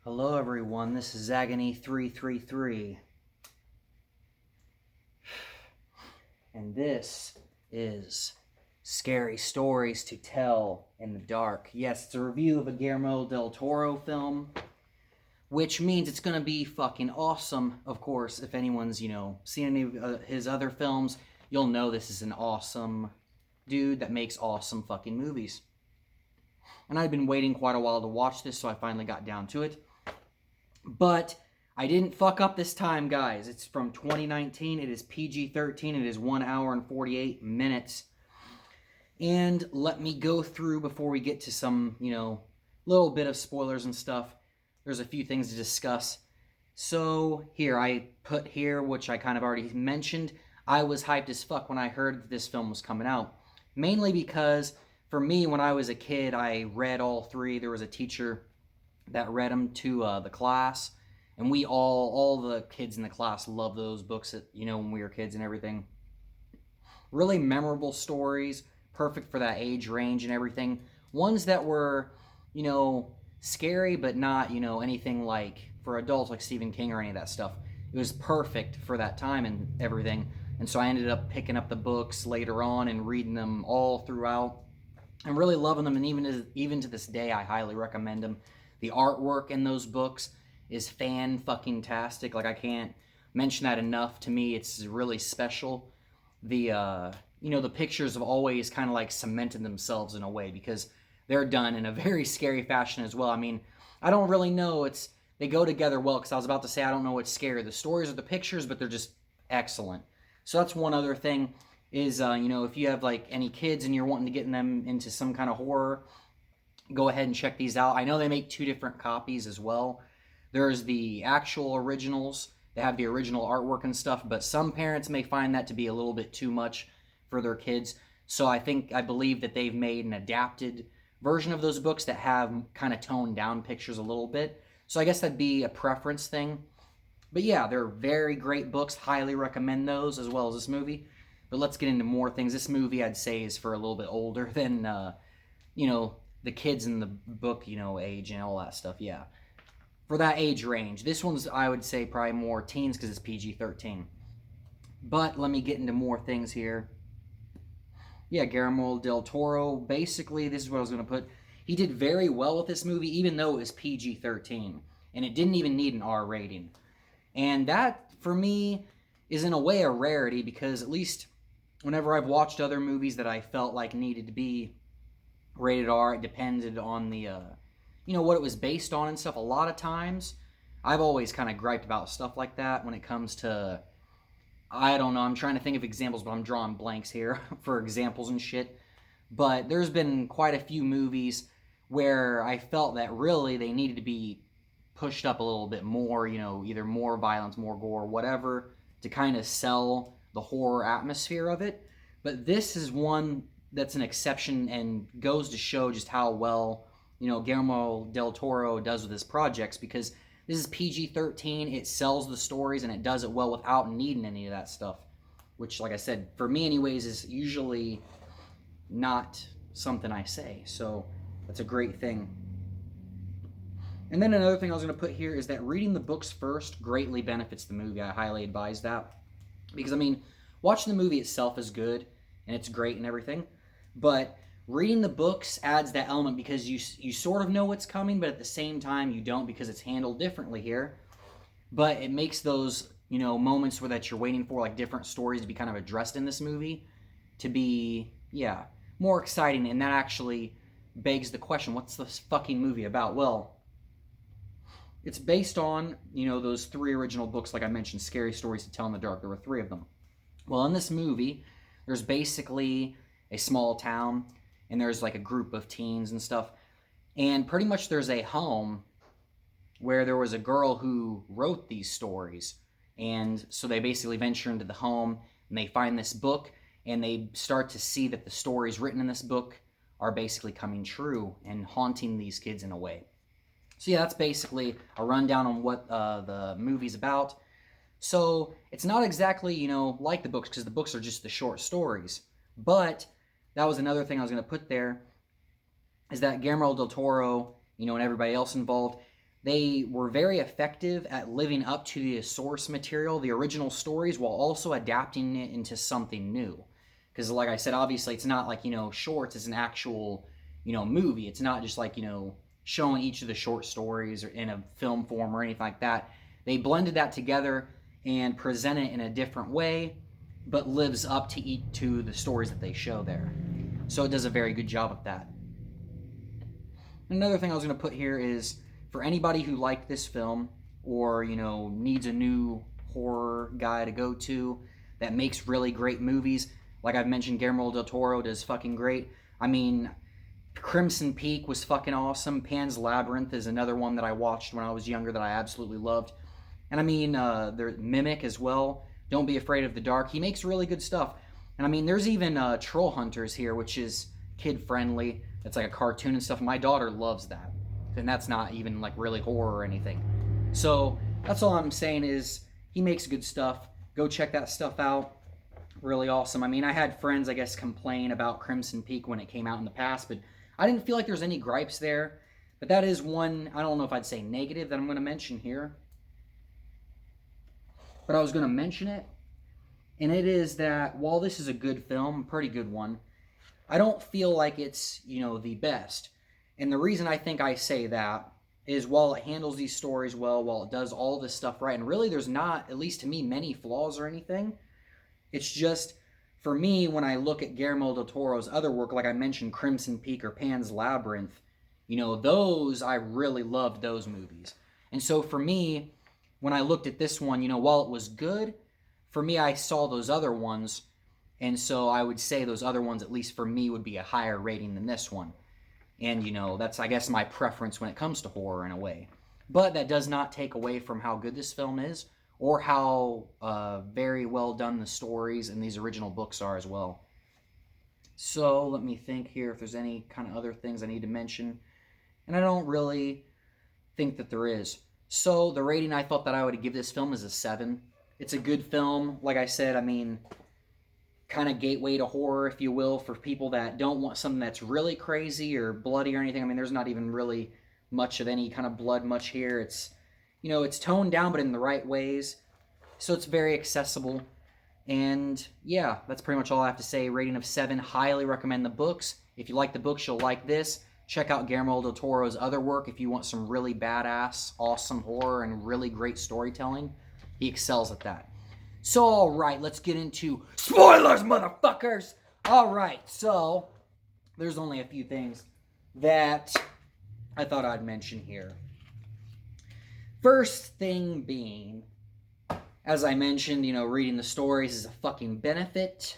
Hello everyone, this is Agony333. And this is Scary Stories to Tell in the Dark. Yes, it's a review of a Guillermo del Toro film, which means it's gonna be fucking awesome. Of course, if anyone's, seen any of his other films, you'll know this is an awesome dude that makes awesome fucking movies. And I'd been waiting quite a while to watch this, so I finally got down to it. But I didn't fuck up this time, guys. It's from 2019. It is PG-13. It is 1 hour and 48 minutes. And let me go through before we get to some, little bit of spoilers and stuff. There's a few things to discuss. So here, I put here, which I kind of already mentioned, I was hyped as fuck when I heard that this film was coming out. Mainly because, for me, when I was a kid, I read all three. There was a teacher that read them to the class, and we all the kids in the class loved those books when we were kids and everything. Really memorable stories, perfect for that age range and everything. Ones that were, scary, but not, anything like for adults like Stephen King or any of that stuff. It was perfect for that time and everything. And so I ended up picking up the books later on and reading them all throughout and really loving them. And even to this day, I highly recommend them. The artwork in those books is fan-fucking-tastic. Like, I can't mention that enough. To me, it's really special. The pictures have always kind of like cemented themselves in a way because they're done in a very scary fashion as well. I mean, I don't really know. They go together well, because I was about to say I don't know what's scary. The stories or the pictures, but they're just excellent. So that's one other thing is, if you have like any kids and you're wanting to get them into some kind of horror, go ahead and check these out. I know they make two different copies as well. There's the actual originals. They have the original artwork and stuff, but some parents may find that to be a little bit too much for their kids. So I believe that they've made an adapted version of those books that have kind of toned down pictures a little bit. So I guess that'd be a preference thing. But yeah, they're very great books. Highly recommend those as well as this movie. But let's get into more things. This movie, I'd say, is for a little bit older than, the kids in the book, age and all that stuff, yeah. For that age range. This one's, I would say, probably more teens because it's PG-13. But let me get into more things here. Yeah, Guillermo del Toro, basically, this is what I was going to put. He did very well with this movie, even though it was PG-13. And it didn't even need an R rating. And that, for me, is in a way a rarity because at least whenever I've watched other movies that I felt like needed to be rated R, it depended on the, what it was based on and stuff. A lot of times, I've always kind of griped about stuff like that when it comes to, I don't know, I'm trying to think of examples, but I'm drawing blanks here for examples and shit. But there's been quite a few movies where I felt that really they needed to be pushed up a little bit more, either more violence, more gore, whatever, to kind of sell the horror atmosphere of it. But this is one that's an exception and goes to show just how well, Guillermo del Toro does with his projects, because this is PG-13, it sells the stories, and it does it well without needing any of that stuff, which, like I said, for me anyways, is usually not something I say, so that's a great thing. And then another thing I was going to put here is that reading the books first greatly benefits the movie. I highly advise that, because, watching the movie itself is good, and it's great and everything, but reading the books adds that element because you sort of know what's coming, but at the same time you don't, because it's handled differently here. But it makes those, moments where that you're waiting for, like, different stories to be kind of addressed in this movie to be, more exciting. And that actually begs the question, what's this fucking movie about? Well, it's based on, those three original books, like I mentioned, Scary Stories to Tell in the Dark. There were three of them. Well, in this movie, there's basically a small town, and there's like a group of teens and stuff, and pretty much there's a home where there was a girl who wrote these stories, and so they basically venture into the home, and they find this book, and they start to see that the stories written in this book are basically coming true and haunting these kids in a way. So yeah, that's basically a rundown on what the movie's about. So it's not exactly, like the books, because the books are just the short stories, but that was another thing I was going to put there, is that Guillermo del Toro, and everybody else involved, They were very effective at living up to the source material, the original stories, while also adapting it into something new. Because, like I said, obviously it's not like, shorts. It's an actual, movie. It's not just like, showing each of the short stories or in a film form or anything like that. They blended that together and present it in a different way, but lives up to the stories that they show there. So it does a very good job of that. Another thing I was going to put here is, for anybody who liked this film or, needs a new horror guy to go to that makes really great movies, like I've mentioned, Guillermo del Toro does fucking great. I mean, Crimson Peak was fucking awesome. Pan's Labyrinth is another one that I watched when I was younger that I absolutely loved. And I mean, there's Mimic as well. Don't Be Afraid of the Dark. He makes really good stuff. And I mean, there's even Troll Hunters here, which is kid-friendly. It's like a cartoon and stuff. My daughter loves that. And that's not even like really horror or anything. So that's all I'm saying is he makes good stuff. Go check that stuff out. Really awesome. I mean, I had friends, I guess, complain about Crimson Peak when it came out in the past, but I didn't feel like there's any gripes there. But that is one, I don't know if I'd say negative, that I'm going to mention here. But I was going to mention it. And it is that while this is a good film, a pretty good one, I don't feel like it's, the best. And the reason I think I say that is while it handles these stories well, while it does all this stuff right, and really there's not, at least to me, many flaws or anything. It's just, for me, when I look at Guillermo del Toro's other work, like I mentioned, Crimson Peak or Pan's Labyrinth, those, I really loved those movies. And so for me, when I looked at this one, while it was good, for me, I saw those other ones, and so I would say those other ones, at least for me, would be a higher rating than this one. And, that's, I guess, my preference when it comes to horror in a way. But that does not take away from how good this film is, or how very well done the stories and these original books are as well. So, let me think here if there's any kind of other things I need to mention. And I don't really think that there is. So, the rating I thought that I would give this film is a 7. It's a good film. Like I said, I mean, kind of gateway to horror, if you will, for people that don't want something that's really crazy or bloody or anything. I mean, there's not even really much of any kind of blood much here. It's, it's toned down, but in the right ways. So it's very accessible. And yeah, that's pretty much all I have to say. Rating of 7. Highly recommend the books. If you like the books, you'll like this. Check out Guillermo del Toro's other work if you want some really badass, awesome horror and really great storytelling. He excels at that. So, alright, let's get into spoilers, motherfuckers! Alright, so, there's only a few things that I thought I'd mention here. First thing being, as I mentioned, reading the stories is a fucking benefit.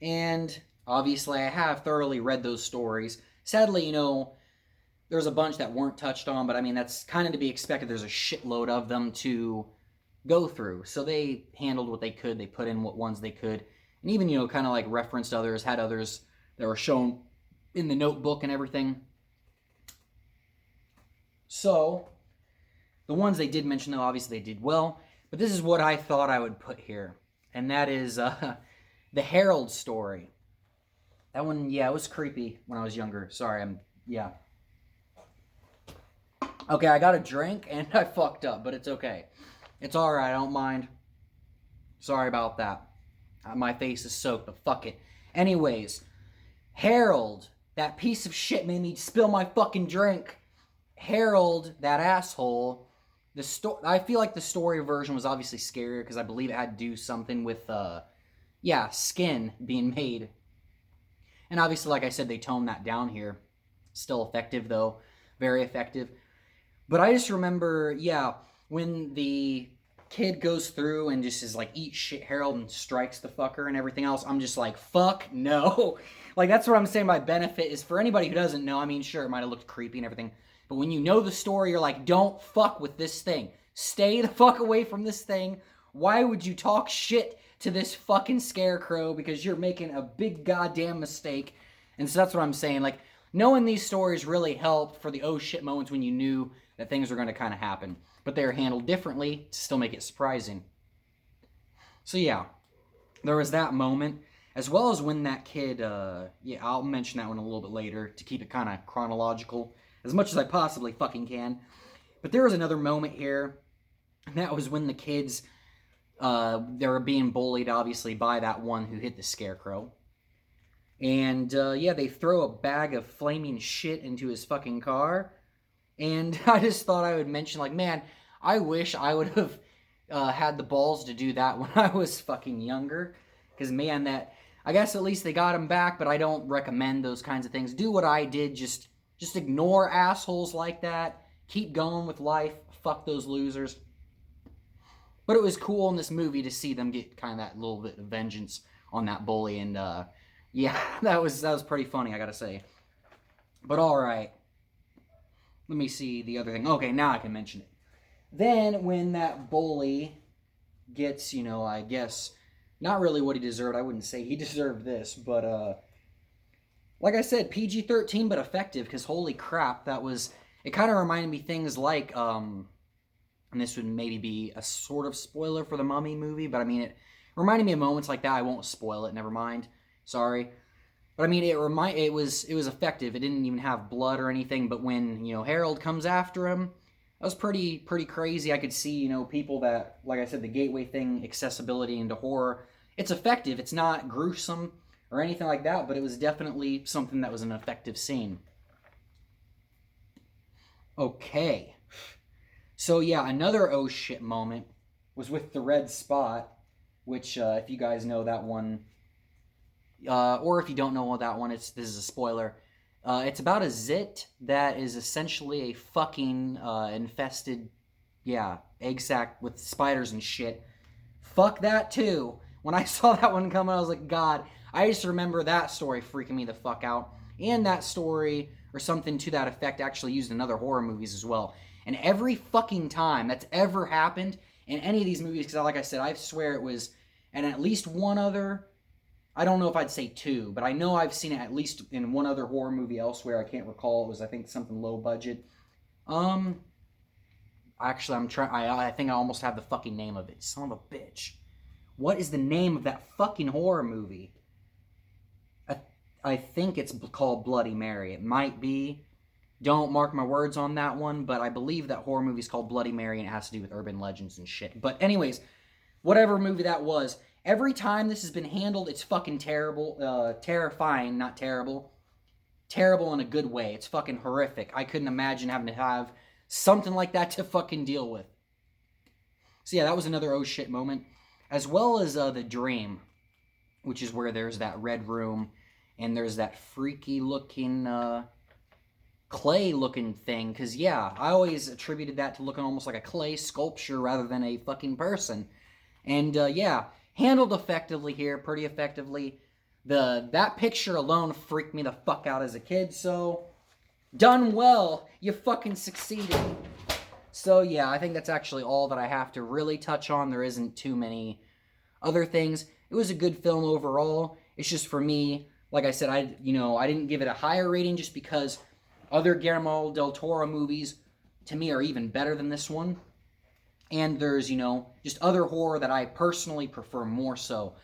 And, obviously, I have thoroughly read those stories. Sadly, there's a bunch that weren't touched on, but I mean, that's kind of to be expected. There's a shitload of them to go through. So they handled what they could. They put in what ones they could. And even, kind of like referenced others, had others that were shown in the notebook and everything. So, the ones they did mention, though, obviously they did well. But this is what I thought I would put here. And that is the Herald Story. That one, yeah, it was creepy when I was younger. Sorry, yeah. Okay, I got a drink and I fucked up, but it's okay. It's alright, I don't mind. Sorry about that. My face is soaked, but fuck it. Anyways, Harold, that piece of shit made me spill my fucking drink. Harold, that asshole, I feel like the story version was obviously scarier because I believe it had to do something with, skin being made. And obviously, like I said, they toned that down here. Still effective, though. Very effective. But I just remember, when the kid goes through and just is like, eat shit, Harold, and strikes the fucker and everything else, I'm just like, fuck no. Like, that's what I'm saying by benefit is for anybody who doesn't know, I mean, sure, it might have looked creepy and everything, but when you know the story, you're like, don't fuck with this thing. Stay the fuck away from this thing. Why would you talk shit to this fucking scarecrow? Because you're making a big goddamn mistake. And so that's what I'm saying. Like, knowing these stories really helped for the oh shit moments when you knew that things were going to kind of happen. But they were handled differently to still make it surprising. So yeah, there was that moment. As well as when that kid, I'll mention that one a little bit later to keep it kind of chronological. As much as I possibly fucking can. But there was another moment here, and that was when the kids, they were being bullied, obviously, by that one who hit the scarecrow. And, yeah, they throw a bag of flaming shit into his fucking car. And I just thought I would mention, like, man, I wish I would have had the balls to do that when I was fucking younger. Because, man, that... I guess at least they got him back, but I don't recommend those kinds of things. Do what I did. Just ignore assholes like that. Keep going with life. Fuck those losers. But it was cool in this movie to see them get kind of that little bit of vengeance on that bully. And, yeah, that was pretty funny, I gotta say. But alright. Let me see the other thing. Okay, now I can mention it. Then, when that bully gets, you know, I guess... not really what he deserved. I wouldn't say he deserved this, but, like I said, PG-13, but effective, because holy crap, that was, it kind of reminded me things like, and this would maybe be a sort of spoiler for the Mummy movie, but I mean, it reminded me of moments like that. I won't spoil it, never mind. Sorry. But I mean, it was effective. It didn't even have blood or anything, but when, you know, Harold comes after him, that was pretty crazy. I could see, you know, people that, like I said, the gateway thing, accessibility into horror, it's effective. It's not gruesome or anything like that, but it was definitely something that was an effective scene. Okay. So, yeah, another oh shit moment was with the red spot, which, if you guys know that one, or if you don't know that one, this is a spoiler. It's about a zit that is essentially a fucking infested, yeah, egg sac with spiders and shit. Fuck that too. When I saw that one coming, I was like, God, I just remember that story freaking me the fuck out. And that story, or something to that effect, actually used in other horror movies as well. And every fucking time that's ever happened in any of these movies, because like I said, I swear it was, and at least one other, I don't know if I'd say two, but I know I've seen it at least in one other horror movie elsewhere. I can't recall. It was, I think, something low budget. Actually, I think I almost have the fucking name of it. Son of a bitch. What is the name of that fucking horror movie? I think it's called Bloody Mary. It might be. Don't mark my words on that one, but I believe that horror movie is called Bloody Mary, and it has to do with urban legends and shit. But anyways, whatever movie that was, every time this has been handled, it's fucking terrible. Terrifying, not terrible. Terrible in a good way. It's fucking horrific. I couldn't imagine having to have something like that to fucking deal with. So yeah, that was another oh shit moment. As well as the dream, which is where there's that red room, and there's that freaky looking, clay looking thing. Because yeah, I always attributed that to looking almost like a clay sculpture rather than a fucking person. And yeah, handled effectively here, pretty effectively. That picture alone freaked me the fuck out as a kid, so done well. You fucking succeeded. So yeah, I think that's actually all that I have to really touch on. There isn't too many other things. It was a good film overall. It's just for me, like I said, I didn't give it a higher rating just because other Guillermo del Toro movies to me are even better than this one. And there's, just other horror that I personally prefer more so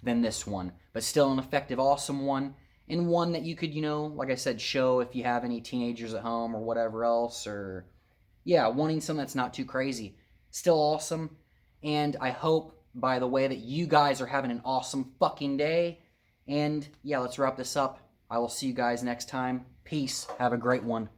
than this one. But still an effective, awesome one. And one that you could, like I said, show if you have any teenagers at home or whatever else. Or, yeah, wanting something that's not too crazy. Still awesome. And I hope, by the way, that you guys are having an awesome fucking day. And, yeah, let's wrap this up. I will see you guys next time. Peace. Have a great one.